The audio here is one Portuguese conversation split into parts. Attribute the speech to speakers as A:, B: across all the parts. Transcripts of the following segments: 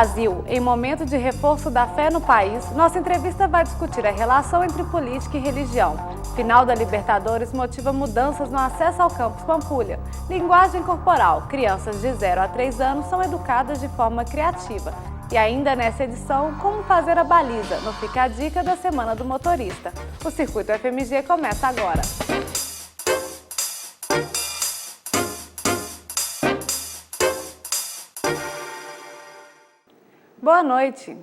A: Brasil, em momento de reforço da fé no país, nossa entrevista vai discutir a relação entre política e religião. Final da Libertadores motiva mudanças no acesso ao campus Pampulha. Linguagem corporal. Crianças de 0 a 3 anos são educadas de forma criativa. E ainda nessa edição, como fazer a baliza, no Fica a Dica da Semana do Motorista. O Circuito FMG começa agora. Boa noite!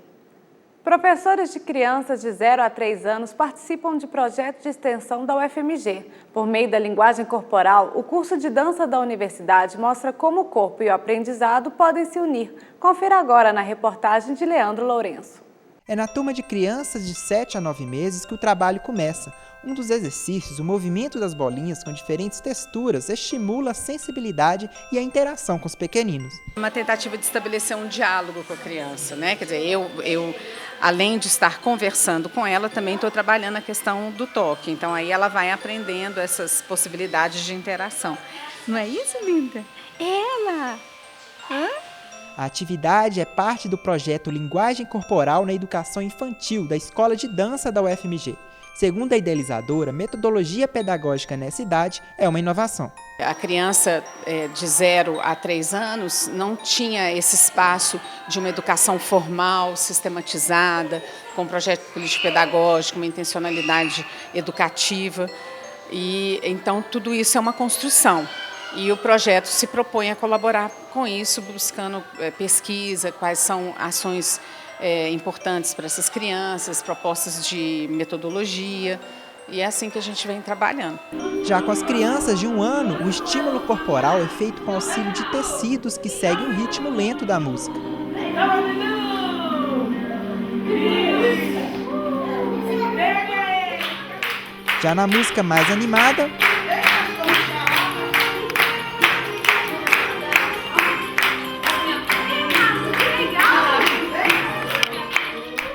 A: Professores de crianças de 0 a 3 anos participam de projeto de extensão da UFMG. Por meio da linguagem corporal, o curso de dança da universidade mostra como o corpo e o aprendizado podem se unir. Confira agora na reportagem de Leandro Lourenço.
B: É na turma de crianças de 7 a 9 meses que o trabalho começa. Um dos exercícios, o movimento das bolinhas com diferentes texturas, estimula a sensibilidade e a interação com os pequeninos.
C: Uma tentativa de estabelecer um diálogo com a criança, né? Quer dizer, eu além de estar conversando com ela, também estou trabalhando a questão do toque. Então aí ela vai aprendendo essas possibilidades de interação. Não é isso, linda? Ela! Hã?
B: A atividade é parte do projeto Linguagem Corporal na Educação Infantil da Escola de Dança da UFMG. Segundo a idealizadora, metodologia pedagógica nessa idade é uma inovação.
C: A criança de 0 a 3 anos não tinha esse espaço de uma educação formal, sistematizada, com um projeto político-pedagógico, uma intencionalidade educativa. E então tudo isso é uma construção. E o projeto se propõe a colaborar com isso, buscando pesquisa, quais são ações importantes para essas crianças, propostas de metodologia, e é assim que a gente vem trabalhando.
B: Já com as crianças de 1 ano, o estímulo corporal é feito com auxílio de tecidos que seguem o ritmo lento da música. Já na música mais animada,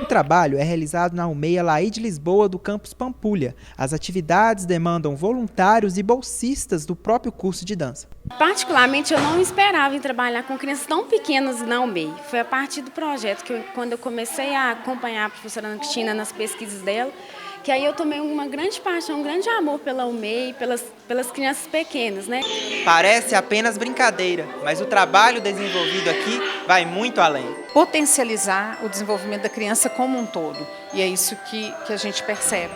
B: o trabalho é realizado na Almeia Laí de Lisboa do campus Pampulha. As atividades demandam voluntários e bolsistas do próprio curso de dança.
D: Particularmente, eu não esperava em trabalhar com crianças tão pequenas na Almeia. Foi a partir do projeto que quando eu comecei a acompanhar a professora Ana Cristina nas pesquisas dela, que aí eu tomei uma grande paixão, um grande amor pela Almeia e pelas crianças pequenas, né?
B: Parece apenas brincadeira, mas o trabalho desenvolvido aqui vai muito além.
C: Potencializar o desenvolvimento da criança como um todo, e é isso que a gente percebe.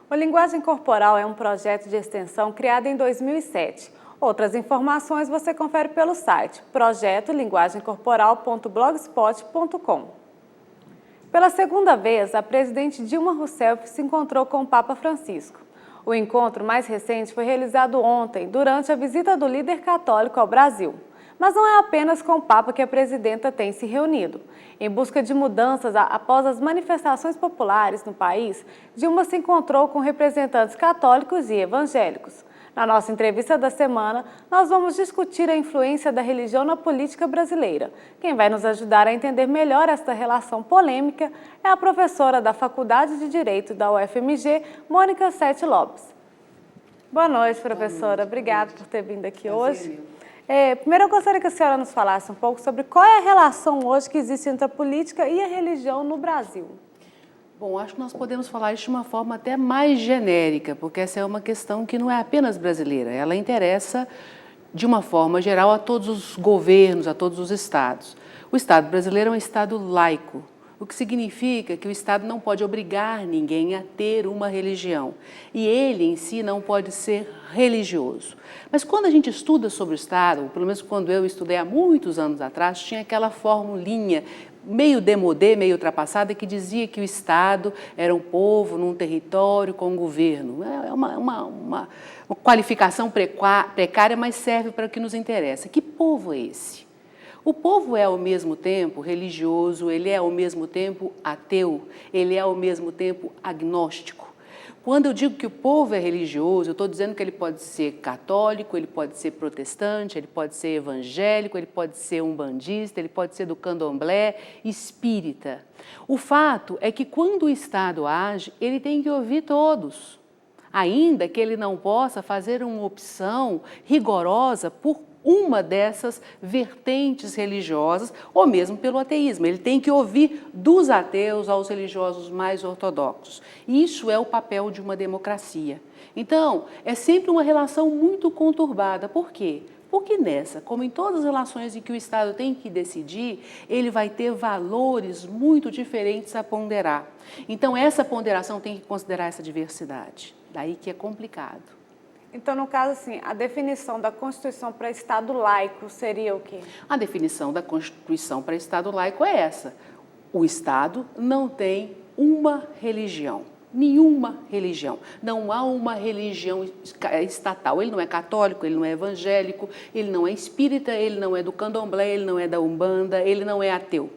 A: O Linguagem Corporal é um projeto de extensão criado em 2007. Outras informações você confere pelo site projetolinguagemcorporal.blogspot.com. Pela segunda vez, a presidente Dilma Rousseff se encontrou com o Papa Francisco. O encontro mais recente foi realizado ontem, durante a visita do líder católico ao Brasil. Mas não é apenas com o Papa que a presidenta tem se reunido. Em busca de mudanças após as manifestações populares no país, Dilma se encontrou com representantes católicos e evangélicos. Na nossa entrevista da semana, nós vamos discutir a influência da religião na política brasileira. Quem vai nos ajudar a entender melhor esta relação polêmica é a professora da Faculdade de Direito da UFMG, Mônica Sete Lopes. Boa noite, professora. Obrigada por ter vindo aqui hoje. Primeiro, eu gostaria que a senhora nos falasse um pouco sobre qual é a relação hoje que existe entre a política e a religião no Brasil.
E: Bom, acho que nós podemos falar isso de uma forma até mais genérica, porque essa é uma questão que não é apenas brasileira, ela interessa de uma forma geral a todos os governos, a todos os estados. O Estado brasileiro é um Estado laico, o que significa que o Estado não pode obrigar ninguém a ter uma religião, e ele em si não pode ser religioso. Mas quando a gente estuda sobre o Estado, pelo menos quando eu estudei há muitos anos atrás, tinha aquela formulinha meio démodé, meio ultrapassada, que dizia que o Estado era um povo num território com um governo. É uma qualificação precária, mas serve para o que nos interessa. Que povo é esse? O povo é ao mesmo tempo religioso, ele é ao mesmo tempo ateu, ele é ao mesmo tempo agnóstico. Quando eu digo que o povo é religioso, eu estou dizendo que ele pode ser católico, ele pode ser protestante, ele pode ser evangélico, ele pode ser umbandista, ele pode ser do candomblé, espírita. O fato é que quando o Estado age, ele tem que ouvir todos, ainda que ele não possa fazer uma opção rigorosa por uma dessas vertentes religiosas, ou mesmo pelo ateísmo. Ele tem que ouvir dos ateus aos religiosos mais ortodoxos. Isso é o papel de uma democracia. Então, é sempre uma relação muito conturbada. Por quê? Porque nessa, como em todas as relações em que o Estado tem que decidir, ele vai ter valores muito diferentes a ponderar. Então, essa ponderação tem que considerar essa diversidade. Daí que é complicado.
A: Então, no caso, assim, a definição da Constituição para Estado laico seria o quê?
E: A definição da Constituição para Estado laico é essa. O Estado não tem uma religião. Nenhuma religião. Não há uma religião estatal. Ele não é católico, ele não é evangélico, ele não é espírita, ele não é do candomblé, ele não é da umbanda, ele não é ateu.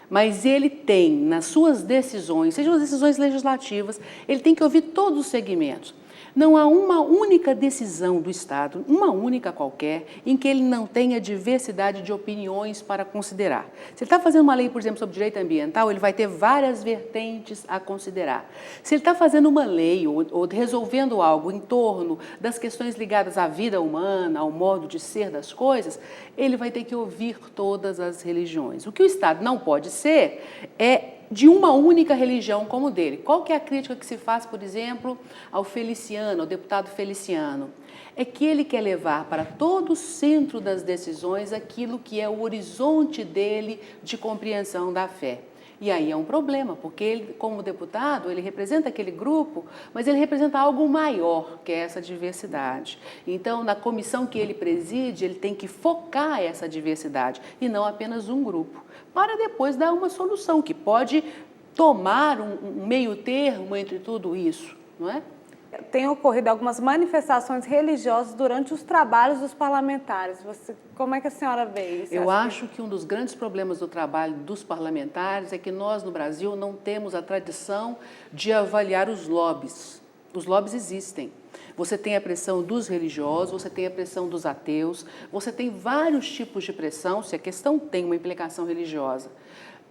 E: Mas ele tem, nas suas decisões, sejam as decisões legislativas, ele tem que ouvir todos os segmentos. Não há uma única decisão do Estado, uma única qualquer, em que ele não tenha diversidade de opiniões para considerar. Se ele está fazendo uma lei, por exemplo, sobre direito ambiental, ele vai ter várias vertentes a considerar. Se ele está fazendo uma lei ou resolvendo algo em torno das questões ligadas à vida humana, ao modo de ser das coisas, ele vai ter que ouvir todas as religiões. O que o Estado não pode ser é de uma única religião como o dele. Qual que é a crítica que se faz, por exemplo, ao Feliciano, ao deputado Feliciano? É que ele quer levar para todo o centro das decisões aquilo que é o horizonte dele de compreensão da fé. E aí é um problema, porque ele, como deputado, ele representa aquele grupo, mas ele representa algo maior, que é essa diversidade. Então, na comissão que ele preside, ele tem que focar essa diversidade e não apenas um grupo, para depois dar uma solução que pode tomar um meio termo entre tudo isso, não é?
A: Tem ocorrido algumas manifestações religiosas durante os trabalhos dos parlamentares. Como é que a senhora vê isso?
E: Eu acho que um dos grandes problemas do trabalho dos parlamentares é que nós, no Brasil, não temos a tradição de avaliar os lobbies. Os lobbies existem. Você tem a pressão dos religiosos, você tem a pressão dos ateus, você tem vários tipos de pressão, se a questão tem uma implicação religiosa.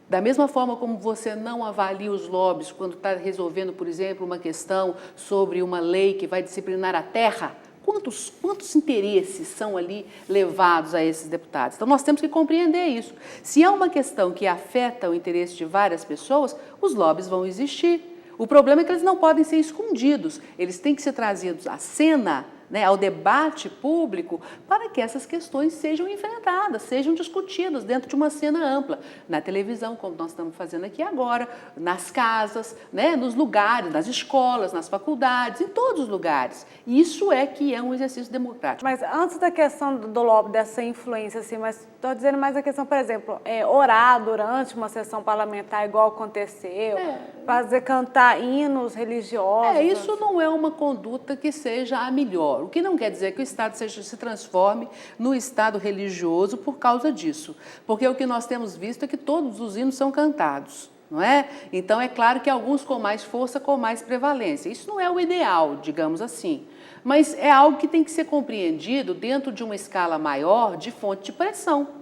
E: Da mesma forma como você não avalia os lobbies quando está resolvendo, por exemplo, uma questão sobre uma lei que vai disciplinar a terra, quantos interesses são ali levados a esses deputados? Então, nós temos que compreender isso. Se é uma questão que afeta o interesse de várias pessoas, os lobbies vão existir. O problema é que eles não podem ser escondidos, eles têm que ser trazidos à cena, né, ao debate público, para que essas questões sejam enfrentadas, sejam discutidas dentro de uma cena ampla, na televisão, como nós estamos fazendo aqui agora, nas casas, né, nos lugares, nas escolas, nas faculdades, em todos os lugares. Isso é que é um exercício democrático.
A: Mas antes da questão do lobby, dessa influência, assim, mas estou dizendo mais a questão, por exemplo, orar durante uma sessão parlamentar, igual aconteceu, cantar hinos religiosos.
E: Isso não é uma conduta que seja a melhor. O que não quer dizer que o Estado se transforme no Estado religioso por causa disso. Porque o que nós temos visto é que todos os hinos são cantados, não é? Então, é claro que alguns com mais força, com mais prevalência. Isso não é o ideal, digamos assim. Mas é algo que tem que ser compreendido dentro de uma escala maior de fonte de pressão.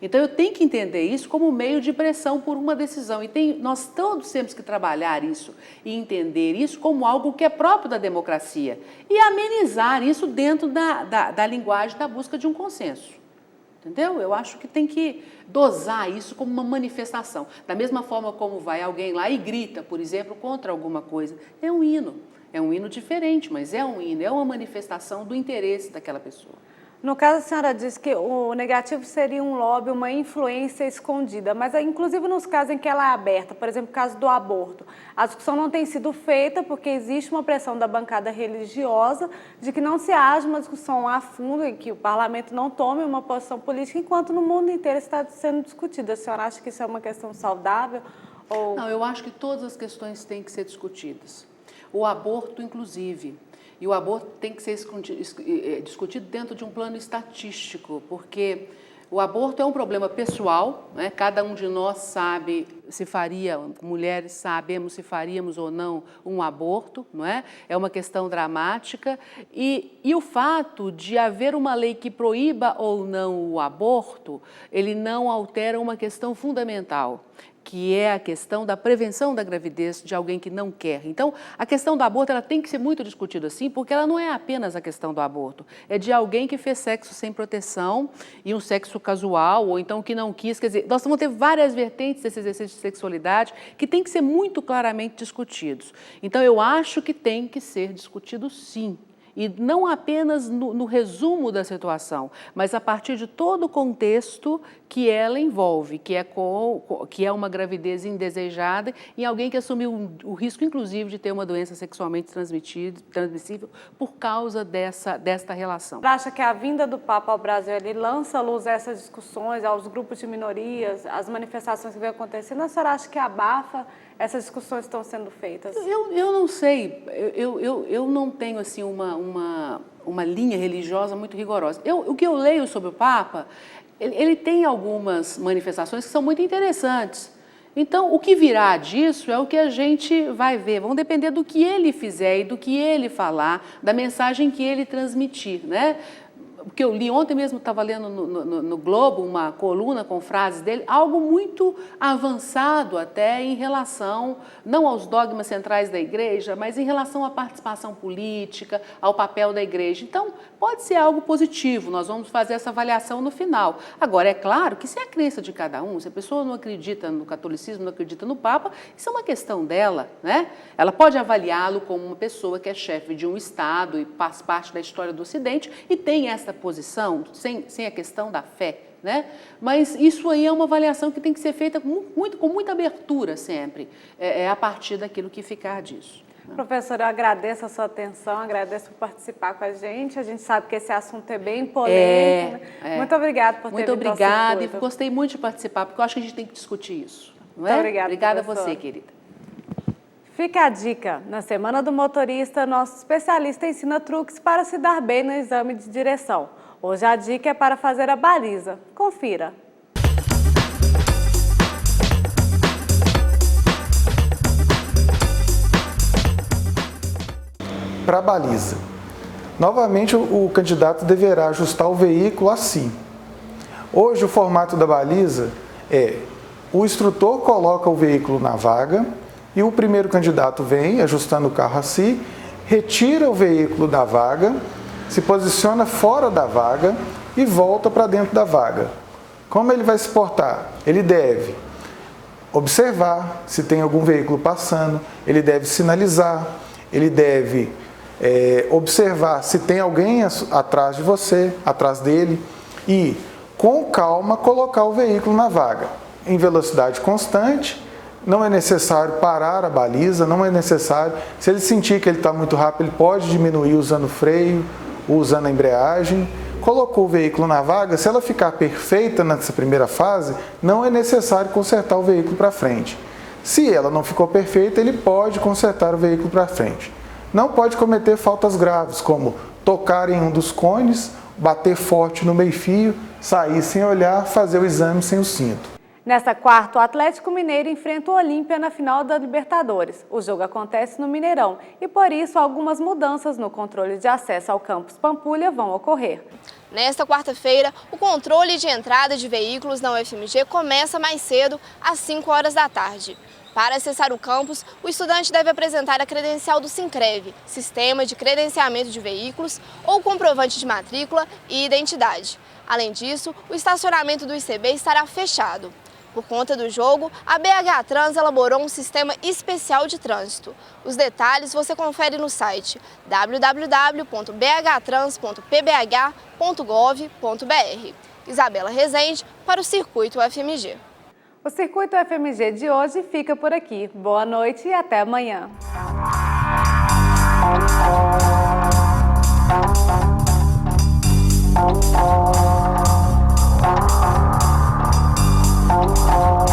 E: Então, eu tenho que entender isso como meio de pressão por uma decisão. E nós todos temos que trabalhar isso e entender isso como algo que é próprio da democracia. E amenizar isso dentro da linguagem da busca de um consenso. Entendeu? Eu acho que tem que dosar isso como uma manifestação. Da mesma forma como vai alguém lá e grita, por exemplo, contra alguma coisa. É um hino. É um hino diferente, mas é um hino. É uma manifestação do interesse daquela pessoa.
A: No caso, a senhora disse que o negativo seria um lobby, uma influência escondida, mas inclusive nos casos em que ela é aberta, por exemplo, o caso do aborto, a discussão não tem sido feita porque existe uma pressão da bancada religiosa de que não se haja uma discussão a fundo, em que o parlamento não tome uma posição política, enquanto no mundo inteiro está sendo discutida. A senhora acha que isso é uma questão saudável? Ou...
E: Não, eu acho que todas as questões têm que ser discutidas. O aborto, inclusive. E o aborto tem que ser discutido dentro de um plano estatístico, porque o aborto é um problema pessoal, né? Cada um de nós sabe se faria, mulheres sabemos se faríamos ou não um aborto, não é? É uma questão dramática. E o fato de haver uma lei que proíba ou não o aborto, ele não altera uma questão fundamental, que é a questão da prevenção da gravidez de alguém que não quer. Então, a questão do aborto ela tem que ser muito discutida assim, porque ela não é apenas a questão do aborto, é de alguém que fez sexo sem proteção e um sexo casual, ou então que não quis. Quer dizer, nós vamos ter várias vertentes desse exercício de sexualidade que tem que ser muito claramente discutidos. Então, eu acho que tem que ser discutido sim. E não apenas no resumo da situação, mas a partir de todo o contexto que ela envolve, que é uma gravidez indesejada em alguém que assumiu o risco, inclusive, de ter uma doença sexualmente transmissível por causa desta relação.
A: Você acha que a vinda do Papa ao Brasil ele lança à luz essas discussões aos grupos de minorias, as manifestações que vem acontecendo? Ou a senhora acha que abafa essas discussões que estão sendo feitas?
E: Eu não sei, eu não tenho assim uma linha religiosa muito rigorosa. O que eu leio sobre o Papa, ele tem algumas manifestações que são muito interessantes. Então, o que virá disso é o que a gente vai ver. Vão depender do que ele fizer e do que ele falar, da mensagem que ele transmitir, né? Porque eu li ontem mesmo, estava lendo no Globo uma coluna com frases dele, algo muito avançado até em relação, não aos dogmas centrais da igreja, mas em relação à participação política, ao papel da igreja. Então, pode ser algo positivo, nós vamos fazer essa avaliação no final. Agora, é claro que se é a crença de cada um, se a pessoa não acredita no catolicismo, não acredita no Papa, isso é uma questão dela, né? Ela pode avaliá-lo como uma pessoa que é chefe de um Estado e faz parte da história do Ocidente e tem essa posição, sem a questão da fé, né? Mas isso aí é uma avaliação que tem que ser feita com muita abertura sempre, a partir daquilo que ficar disso.
A: Professora, eu agradeço a sua atenção, agradeço por participar com a gente sabe que esse assunto é bem polêmico. Muito obrigada por ter vindo.
E: Muito obrigada e gostei muito de participar, porque eu acho que a gente tem que discutir isso. Não é? Obrigada a você, querida.
A: Fica a dica, na Semana do Motorista, nosso especialista ensina truques para se dar bem no exame de direção. Hoje a dica é para fazer a baliza. Confira!
F: Para a baliza, novamente o candidato deverá ajustar o veículo assim. Hoje o formato da baliza é: o instrutor coloca o veículo na vaga, e o primeiro candidato vem, ajustando o carro assim, retira o veículo da vaga, se posiciona fora da vaga e volta para dentro da vaga. Como ele vai se portar? Ele deve observar se tem algum veículo passando, ele deve sinalizar, ele deve observar se tem alguém atrás de você, atrás dele, e com calma colocar o veículo na vaga, em velocidade constante. Não é necessário parar a baliza, não é necessário. Se ele sentir que ele está muito rápido, ele pode diminuir usando o freio, usando a embreagem. Colocou o veículo na vaga, se ela ficar perfeita nessa primeira fase, não é necessário consertar o veículo para frente. Se ela não ficou perfeita, ele pode consertar o veículo para frente. Não pode cometer faltas graves, como tocar em um dos cones, bater forte no meio-fio, sair sem olhar, fazer o exame sem o cinto.
A: Nesta quarta, o Atlético Mineiro enfrenta o Olímpia na final da Libertadores. O jogo acontece no Mineirão e, por isso, algumas mudanças no controle de acesso ao campus Pampulha vão ocorrer.
G: Nesta quarta-feira, o controle de entrada de veículos na UFMG começa mais cedo, às 5 horas da tarde. Para acessar o campus, o estudante deve apresentar a credencial do Sincrev, Sistema de Credenciamento de Veículos, ou comprovante de matrícula e identidade. Além disso, o estacionamento do ICB estará fechado. Por conta do jogo, a BH Trans elaborou um sistema especial de trânsito. Os detalhes você confere no site www.bhtrans.pbh.gov.br. Isabela Rezende para o Circuito UFMG.
A: O Circuito UFMG de hoje fica por aqui. Boa noite e até amanhã. Oh,